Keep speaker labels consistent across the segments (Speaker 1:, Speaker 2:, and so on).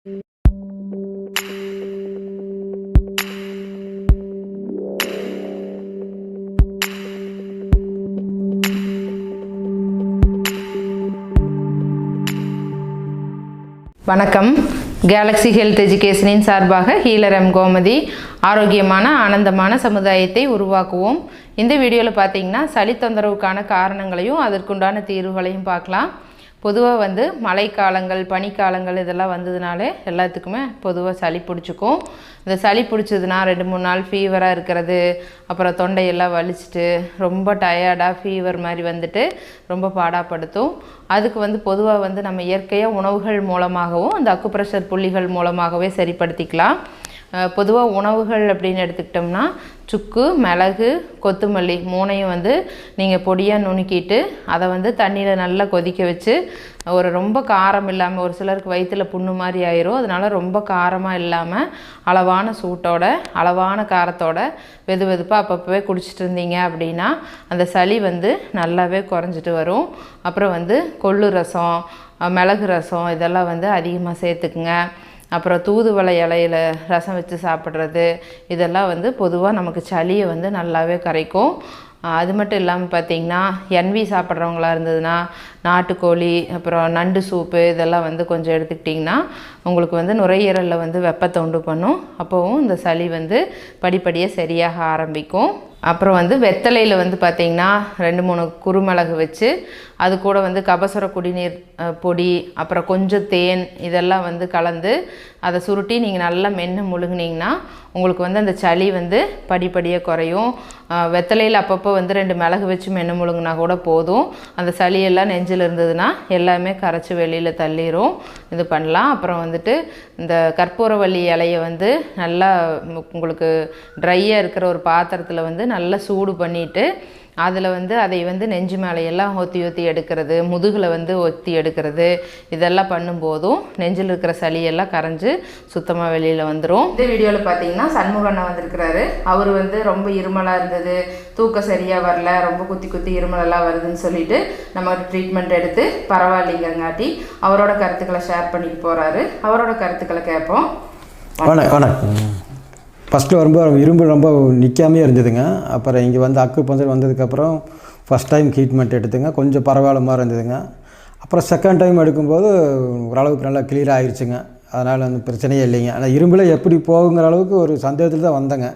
Speaker 1: வணக்கம். Galaxy health எஜுகேஷனின் சார்பாக healer M Gomathi. ஆரோக்கியமான ஆனந்தமான சமுதாயத்தை உருவாக்குவோம். இந்த வீடியோவில் பார்த்தீங்கன்னா சளி தொந்தரவுக்கான காரணங்களையும் அதற்குண்டான தீர்வுகளையும் பார்க்கலாம். பொதுவாக மழைக்காலங்கள் பனிக்காலங்கள் இதெல்லாம் வந்ததுனாலே எல்லாத்துக்குமே பொதுவாக சளி பிடிச்சிக்கும். இந்த சளி பிடிச்சதுன்னா 2-3 நாள் ஃபீவராக இருக்கிறது, அப்புறம் தொண்டையெல்லாம் வலிச்சிட்டு ரொம்ப டயர்டாக ஃபீவர் மாதிரி ரொம்ப பாடாப்படுத்தும். அதுக்கு பொதுவாக நம்ம இயற்கையாக உணவுகள் மூலமாகவும் அந்த அக்குப்ரெஷர் புள்ளிகள் மூலமாகவே சரிப்படுத்திக்கலாம். பொதுவாக உணவுகள் அப்படின்னு எடுத்துக்கிட்டோம்னா சுக்கு, மிளகு, கொத்தமல்லி 3ஐயும் நீங்கள் பொடியாக நுணுக்கிட்டு அதை தண்ணியில் நல்லா கொதிக்க வச்சு ரொம்ப காரம் இல்லாமல், ஒரு சிலருக்கு வயிற்றில் புண்ணு மாதிரி ஆயிரும், அதனால் ரொம்ப காரமாக இல்லாமல் அளவான சூட்டோட அளவான காரத்தோட வெது வெதுப்பாக அப்பப்போவே குடிச்சிட்டு இருந்தீங்க அப்படின்னா அந்த சளி நல்லாவே குறைஞ்சிட்டு வரும். அப்புறம் கொள்ளு ரசம், மிளகு ரசம் இதெல்லாம் அதிகமாக சேர்த்துக்குங்க. அப்புறம் தூதுவளை இலையில் ரசம் வச்சு சாப்பிட்றது இதெல்லாம் பொதுவாக நமக்கு சளியை நல்லாவே கரைக்கும். அது மட்டும் இல்லாமல் பார்த்திங்கன்னா என்வி சாப்பிட்றவங்களா இருந்ததுன்னா நாட்டுக்கோழி அப்புறம் நண்டு சூப்பு இதெல்லாம் கொஞ்சம் எடுத்துக்கிட்டிங்கன்னா உங்களுக்கு நுரையீரலில் வெப்பத்தை உண்டு பண்ணும். அப்போவும் இந்த சளி படிப்படியாக சரியாக ஆரம்பிக்கும். அப்புறம் வெத்தலையில் பார்த்திங்கன்னா 2-3 குறுமிளகு வச்சு அது கூட கபசுர குடிநீர் பொடி அப்புறம் கொஞ்சம் தேன் இதெல்லாம் கலந்து அதை சுருட்டி நீங்கள் நல்லா மென்று முழுங்கினீங்கன்னா உங்களுக்கு அந்த சளி படிப்படியாக குறையும். வெத்தலையில் அப்பப்போ 2 மிளகு வச்சு மென்று முழுங்கினா கூட போதும். அந்த சளியெல்லாம் நெஞ்சில் இருந்ததுன்னா எல்லாமே கரைச்சி வெளியில் தள்ளிடும். இது பண்ணலாம். அப்புறம் இந்த கற்பூரவள்ளி இலையை நல்லா உங்களுக்கு ட்ரையாக இருக்கிற ஒரு பாத்திரத்தில் நல்லா சூடு பண்ணிவிட்டு அதில் அதை நெஞ்சு மேலையெல்லாம் ஒத்தி எடுக்கிறது, முதுகில் ஒத்தி எடுக்கிறது இதெல்லாம் பண்ணும்போதும் நெஞ்சில் இருக்கிற சளியெல்லாம் கரைஞ்சி சுத்தமாக வெளியில் வந்துடும். இந்த வீடியோவில் பார்த்தீங்கன்னா சண்முகண்ணா வந்திருக்கிறாரு. அவர் ரொம்ப இருமலாக இருந்தது, தூக்கம் சரியாக வரல, ரொம்ப குத்தி இருமலெல்லாம் வருதுன்னு சொல்லிட்டு நம்ம ட்ரீட்மெண்ட் எடுத்து பரவாயில்லைங்கிறங்காட்டி அவரோட கருத்துக்களை ஷேர் பண்ணிட்டு போகிறாரு. அவரோட கருத்துக்களை கேட்போம்.
Speaker 2: வணக்கம். ஃபஸ்ட்டு வரும்போது இரும்பு ரொம்ப நிற்காமே இருந்ததுங்க. அப்புறம் இங்கே அக்குபஞ்சர் வந்ததுக்கப்புறம் ஃபஸ்ட் டைம் ட்ரீட்மெண்ட் எடுத்துங்க, கொஞ்சம் பரவாயில்ல மாதிரி இருந்ததுங்க. அப்புறம் செகண்ட் டைம் எடுக்கும்போது ஓரளவுக்கு நல்லா கிளியர் ஆகிடுச்சுங்க. அதனால் பிரச்சனையே இல்லைங்க. ஆனால் இரும்பில் எப்படி போகுங்கிற அளவுக்கு ஒரு சந்தேகத்தில் தான் வந்தேங்க.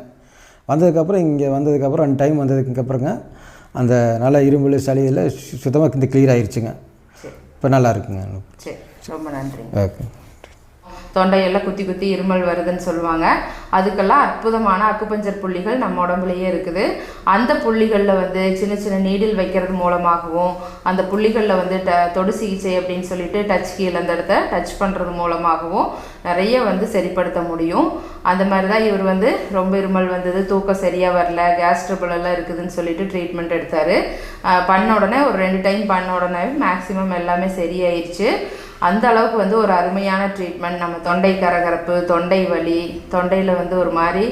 Speaker 2: வந்ததுக்கப்புறம் இங்கே வந்ததுக்கப்புறம் 2 டைம் வந்ததுக்கப்புறங்க அந்த நல்ல இரும்பில் சளியில் சுத்தமாக கிளியர் ஆகிடுச்சுங்க. இப்போ நல்லா இருக்குங்க.
Speaker 1: சரி, ரொம்ப நன்றி.
Speaker 2: ஓகே.
Speaker 1: தொண்டையெல்லாம் குத்தி இருமல் வருதுன்னு சொல்லுவாங்க. அதுக்கெல்லாம் அற்புதமான அக்குபஞ்சர் புள்ளிகள் நம்ம உடம்புலையே இருக்குது. அந்த புள்ளிகளில் சின்ன சின்ன நீடில் வைக்கிறது மூலமாகவும் அந்த புள்ளிகளில் தொடு சிகிச்சை அப்படின்னு சொல்லிட்டு டச் கீழே அந்த இடத்த டச் பண்ணுறது மூலமாகவும் நிறைய சரிப்படுத்த முடியும். அந்த மாதிரி தான் இவர் ரொம்ப இருமல் வந்தது, தூக்கம் சரியாக வரல, கேஸ் ட்ரபிள் எல்லாம் இருக்குதுன்னு சொல்லிட்டு ட்ரீட்மெண்ட் எடுத்தார். பண்ண உடனே ஒரு 2 டைம் பண்ண உடனே மேக்ஸிமம் எல்லாமே சரியாயிடுச்சு. அந்த அளவுக்கு ஒரு அருமையான ட்ரீட்மெண்ட். நம்ம தொண்டை கரகரப்பு, தொண்டை வலி, தொண்டையில் ஒரு மாதிரி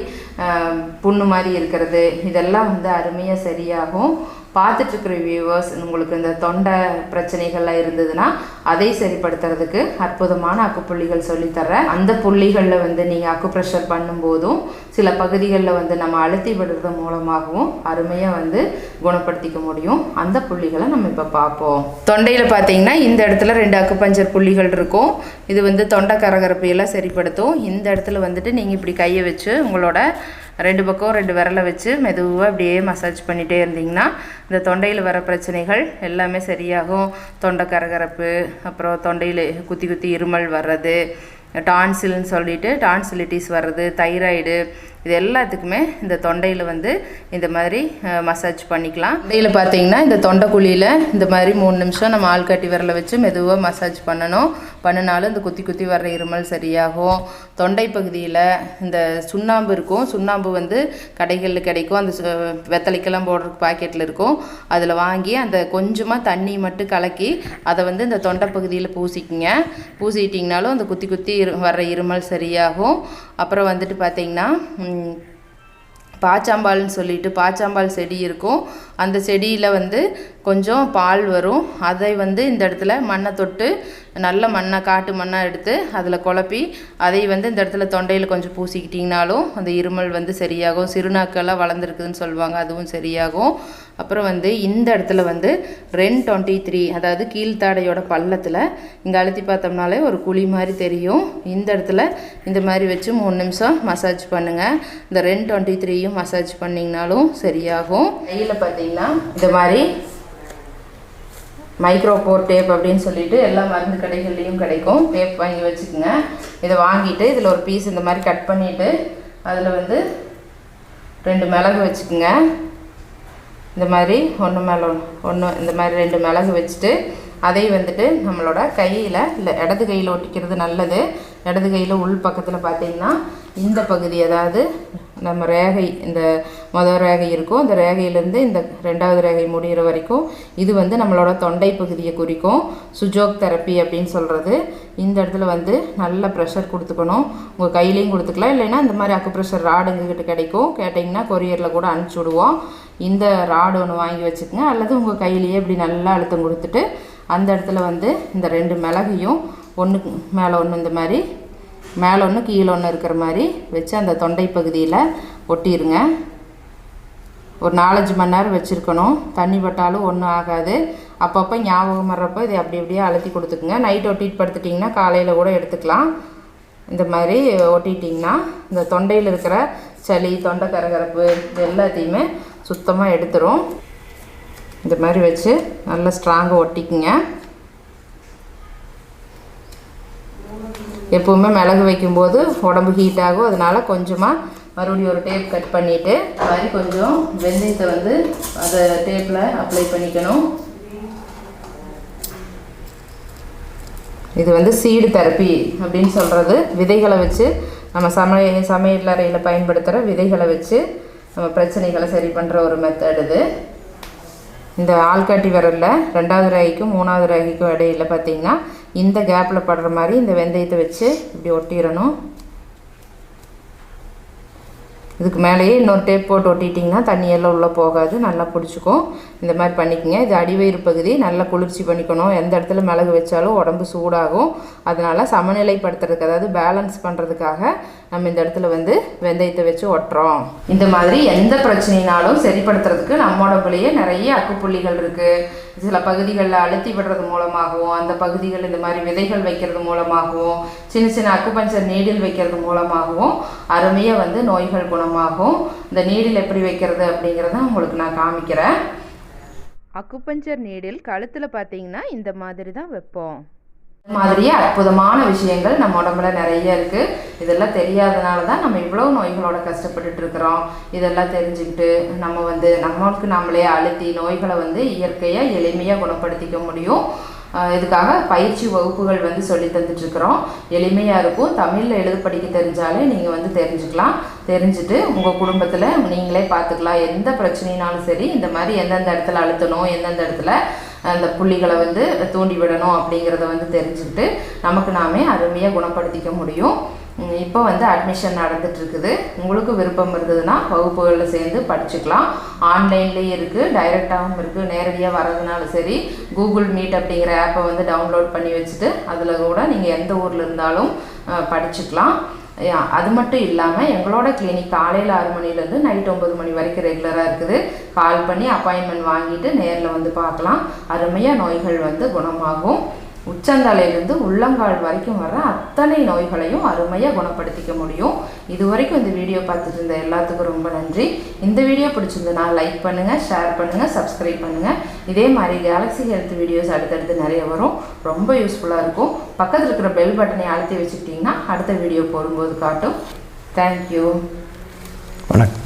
Speaker 1: புண்ணு மாதிரி இருக்கிறது இதெல்லாம் அருமையாக சரியாகும். பார்த்துட்ருக்குற வியூவர்ஸ், உங்களுக்கு இந்த தொண்டை பிரச்சனைகள்லாம் இருந்ததுன்னா அதை சரிப்படுத்துறதுக்கு அற்புதமான அக்குப்புள்ளிகள் சொல்லித்தர்றேன். அந்த புள்ளிகளில் நீங்கள் அக்குப்ரெஷர் பண்ணும்போதும் சில பகுதிகளில் நம்ம அழுத்தி விடுறது மூலமாகவும் அருமையாக குணப்படுத்திக்க முடியும். அந்த புள்ளிகளை நம்ம இப்போ பார்ப்போம். தொண்டையில் பார்த்தீங்கன்னா இந்த இடத்துல 2 அக்குபஞ்சர் புள்ளிகள் இருக்கும். இது தொண்டை கரகரப்பையெல்லாம் சரிப்படுத்தும். இந்த இடத்துல நீங்கள் இப்படி கையை வச்சு உங்களோட 2 பக்கம் 2 விரலை வச்சு மெதுவாக அப்படியே மசாஜ் பண்ணிகிட்டே இருந்தீங்கன்னா இந்த தொண்டையில் வர பிரச்சனைகள் எல்லாமே சரியாகும். தொண்டை கரகரப்பு, அப்புறம் தொண்டையில் குத்தி இருமல் வர்றது, டான்சில்னு சொல்லிட்டு டான்சிலிட்டிஸ் வர்றது, தைராய்டு இது எல்லாத்துக்குமே இந்த தொண்டையில் இந்த மாதிரி மசாஜ் பண்ணிக்கலாம். தொண்டையில் பார்த்தீங்கன்னா இந்த தொண்டைக்குழியில் இந்த மாதிரி 3 நிமிஷம் நம்ம ஆள்காட்டி விரலை வச்சு மெதுவாக மசாஜ் பண்ணினாலும் இந்த குத்தி வர்ற இருமல் சரியாகும். தொண்டை பகுதியில் இந்த சுண்ணாம்பு இருக்கும். சுண்ணாம்பு கடைகளில் கிடைக்கும். அந்த வெத்தலைக்கெல்லாம் போடுறதுக்கு பாக்கெட்டில் இருக்கும். அதில் வாங்கி அந்த கொஞ்சமாக தண்ணி மட்டும் கலக்கி அதை இந்த தொண்டை பகுதியில் பூசிட்டிங்கனாலும் அந்த குத்தி வர்ற இருமல் சரியாகும். அப்புறம் பார்த்திங்கன்னா பாச்சாம்பால்னு சொல்லிட்டு பாச்சாம்பால் செடி இருக்கும். அந்த செடியில் வந்து கொஞ்சம் பால் வரும். அதை வந்து இந்த இடத்துல மண்ணை தொட்டு நல்ல மண்ணை காட்டு மண்ணாக எடுத்து அதில் குழப்பி அதை வந்து இந்த இடத்துல தொண்டையில் கொஞ்சம் பூசிக்கிட்டிங்கனாலும் அந்த இருமல் வந்து சரியாகும். சிறுநாக்கெல்லாம் வளர்ந்துருக்குதுன்னு சொல்லுவாங்க, அதுவும் சரியாகும். அப்புறம் வந்து இந்த இடத்துல வந்து REN 23 அதாவது கீழ்த்தாடையோட பள்ளத்தில் இங்கே அழுத்தி பார்த்தோம்னாலே ஒரு குழி மாதிரி தெரியும். இந்த இடத்துல இந்த மாதிரி வச்சு 3 நிமிஷம் மசாஜ் பண்ணுங்கள். இந்த REN 23யும் மசாஜ் பண்ணிங்கனாலும் சரியாகும். கையில் பார்த்தீங்கன்னா இந்த மாதிரி மைக்ரோபோர் டேப் அப்படின்னு சொல்லிட்டு எல்லா மருந்து கடைகள்லேயும் கிடைக்கும். டேப் வாங்கி வச்சுக்கோங்க. இதை வாங்கிட்டு இதில் ஒரு பீஸ் இந்த மாதிரி கட் பண்ணிவிட்டு அதில் வந்து 2 மிளகு வச்சுக்கோங்க. இந்த மாதிரி ஒன்று மேலே ஒன்று இந்த மாதிரி 2 மிளகு வச்சுட்டு அதை வந்துட்டு நம்மளோட கையில் இல்லை இடது கையில் ஒட்டிக்கிறது நல்லது. இடது கையில் உள் பக்கத்தில் பார்த்திங்கன்னா இந்த பகுதி, அதாவது நம்ம ரேகை, இந்த மொதல் ரேகை இருக்கும், இந்த ரேகையிலேருந்து இந்த 2வது ரேகை முடிகிற வரைக்கும் இது வந்து நம்மளோட தொண்டை பகுதியை குறிக்கும். சுஜோக் தெரப்பி அப்படின்னு சொல்கிறது. இந்த இடத்துல வந்து நல்ல ப்ரெஷர் கொடுத்துக்கணும். உங்கள் கையிலையும் கொடுத்துக்கலாம், இல்லைன்னா இந்த மாதிரி அக்கு ப்ரெஷர் ராடு எங்ககிட்ட கிடைக்கும், கேட்டிங்கன்னா கொரியரில் கூட அனுப்பிச்சி விடுவோம். இந்த ராடு ஒன்று வாங்கி வச்சுக்கோங்க. அல்லது உங்கள் கையிலேயே இப்படி நல்லா அழுத்தம் கொடுத்துட்டு அந்த இடத்துல வந்து இந்த 2 மிளகையும் ஒன்றுக்கு மேலே ஒன்று இந்த மாதிரி மேலே ஒன்று கீழே ஒன்று இருக்கிற மாதிரி வச்சு அந்த தொண்டை பகுதியில் ஒட்டிடுங்க. ஒரு 4-5 மணி நேரம் வச்சுருக்கணும். தண்ணி பட்டாலும் ஒன்றும் ஆகாது. அப்பப்போ ஞாபகம் வர்றப்போ இதை அப்படியே அழுத்தி கொடுத்துக்குங்க. நைட் ஒட்டிட்டு படுத்துட்டிங்கன்னா காலையில் கூட எடுத்துக்கலாம். இந்த மாதிரி ஒட்டிட்டிங்கன்னா இந்த தொண்டையில் இருக்கிற சளி, தொண்டை கரகரப்பு இது எல்லாத்தையுமே சுத்தமாக எடுத்துரும். இந்த மாதிரி வச்சு நல்லா ஸ்ட்ராங்காக ஒட்டிக்குங்க. எப்போவுமே மிளகு வைக்கும்போது உடம்பு ஹீட் ஆகும். அதனால் கொஞ்சமாக மறுபடியும் ஒரு டேப் கட் பண்ணிவிட்டு அது மாதிரி கொஞ்சம் வெந்தயத்தை வந்து அதை டேப்பில் அப்ளை பண்ணிக்கணும். இது வந்து சீடு தெரப்பி அப்படின்னு சொல்கிறது. விதைகளை வச்சு நம்ம சமையல் அறையில் பயன்படுத்துகிற விதைகளை வச்சு நம்ம பிரச்சனைகளை சரி பண்ணுற ஒரு மெத்தட் இது. இந்த ஆள்காட்டி விரலில் 2வது ரேகைக்கும் 3வது ரேகைக்கும் இடையில் பார்த்திங்கன்னா இந்த கேப்பில் படுற மாதிரி இந்த வெந்தயத்தை வச்சு இப்படி ஒட்டிடணும். இதுக்கு மேலேயே இன்னொரு டேப் போட்டு ஒட்டிட்டிங்கன்னா தண்ணியெல்லாம் உள்ளே போகாது, நல்லா பிடிச்சிக்கும். இந்த மாதிரி பண்ணிக்கோங்க. இது அடிவயிறு பகுதி நல்லா குளிர்ச்சி பண்ணிக்கணும். எந்த இடத்துல மிளகு வச்சாலும் உடம்பு சூடாகும். அதனால் சமநிலைப்படுத்துறதுக்கு, அதாவது பேலன்ஸ் பண்ணுறதுக்காக நம்ம இந்த இடத்துல வந்து வெந்தயத்தை வச்சு ஒட்டுறோம். இந்த மாதிரி எந்த பிரச்சனைனாலும் சரிப்படுத்துறதுக்கு நம்ம உடம்புலையே நிறைய அக்குப்புள்ளிகள் இருக்குது. சில பகுதிகளில் அழுத்தி விடுறது மூலமாகவும், அந்த பகுதிகள் இந்த மாதிரி விதைகள் வைக்கிறது மூலமாகவும், சின்ன சின்ன அக்குபஞ்சர் நீடில் வைக்கிறது மூலமாகவும் அருமையாக வந்து நோய்கள் குணமாகும். இந்த நீடில் எப்படி வைக்கிறது அப்படிங்கிறத உங்களுக்கு நான் காமிக்கிறேன். அக்குபஞ்சர் நீடில் கழுத்தில் பார்த்தீங்கன்னா இந்த மாதிரி தான் வைப்போம். இந்த மாதிரியே அற்புதமான விஷயங்கள் நம்ம உடம்புல நிறைய இருக்குது. இதெல்லாம் தெரியாதனால தான் நம்ம இவ்வளோ நோய்களோட கஷ்டப்பட்டுட்டு இருக்கிறோம். இதெல்லாம் தெரிஞ்சுக்கிட்டு நம்ம வந்து நம்மளுக்கு நம்மளே அழுத்தி நோய்களை வந்து இயற்கையாக எளிமையாக குணப்படுத்திக்க முடியும். இதுக்காக பயிற்சி வகுப்புகள் வந்து சொல்லி தந்துட்டுருக்குறோம். எளிமையாக இருக்கும். தமிழில் எழுத படிக்க தெரிஞ்சாலே நீங்கள் வந்து தெரிஞ்சுக்கலாம். தெரிஞ்சுட்டு உங்கள் குடும்பத்தில் நீங்களே பார்த்துக்கலாம். எந்த பிரச்சனைனாலும் சரி இந்த மாதிரி எந்தெந்த இடத்துல அழுத்தணும், எந்தெந்த இடத்துல அந்த புள்ளிகளை வந்து தூண்டி விடணும் அப்படிங்கிறத வந்து தெரிஞ்சுக்கிட்டு நமக்கு நாமே அருமையாக குணப்படுத்திக்க முடியும். இப்போ வந்து அட்மிஷன் நடந்துகிட்ருக்குது. உங்களுக்கு விருப்பம் இருந்ததுன்னா வகுப்புகளில் சேர்ந்து படிச்சுக்கலாம். ஆன்லைன்லேயே இருக்குது, டைரெக்டாகவும் இருக்குது. நேரடியாக வர்றதுனாலும் சரி, கூகுள் மீட் அப்படிங்கிற ஆப்பை வந்து டவுன்லோட் பண்ணி வச்சுட்டு அதில் கூட நீங்கள் எந்த ஊரில் இருந்தாலும் படிச்சுக்கலாம். அது மட்டும் இல்லாமல் எங்களோட கிளினிக் காலையில் 6 மணிலேருந்து நைட் 9 மணி வரைக்கும் ரெகுலராக இருக்குது. கால் பண்ணி அப்பாயின்மெண்ட் வாங்கிட்டு நேரில் வந்து பார்க்கலாம். அருமையாக நோய்கள் வந்து குணமாகும். உச்சந்தலையிலிருந்து உள்ளங்கால் வரைக்கும் வர அத்தனை நோய்களையும் அருமையாக குணப்படுத்திக்க முடியும். இது வரைக்கும் இந்த வீடியோ பார்த்துட்டு இருந்த எல்லாத்துக்கும் ரொம்ப நன்றி. இந்த வீடியோ பிடிச்சிருந்ததுன்னா லைக் பண்ணுங்கள், ஷேர் பண்ணுங்கள், சப்ஸ்கிரைப் பண்ணுங்கள். இதே மாதிரி கேலக்ஸி ஹெல்த் வீடியோஸ் அடுத்தடுத்து நிறைய வரும். ரொம்ப யூஸ்ஃபுல்லாக இருக்கும். பக்கத்தில் இருக்கிற பெல் பட்டனை அழுத்தி வச்சுக்கிட்டிங்கன்னா அடுத்த வீடியோ போடும்போது காட்டும். தேங்க்யூ.
Speaker 2: வணக்கம்.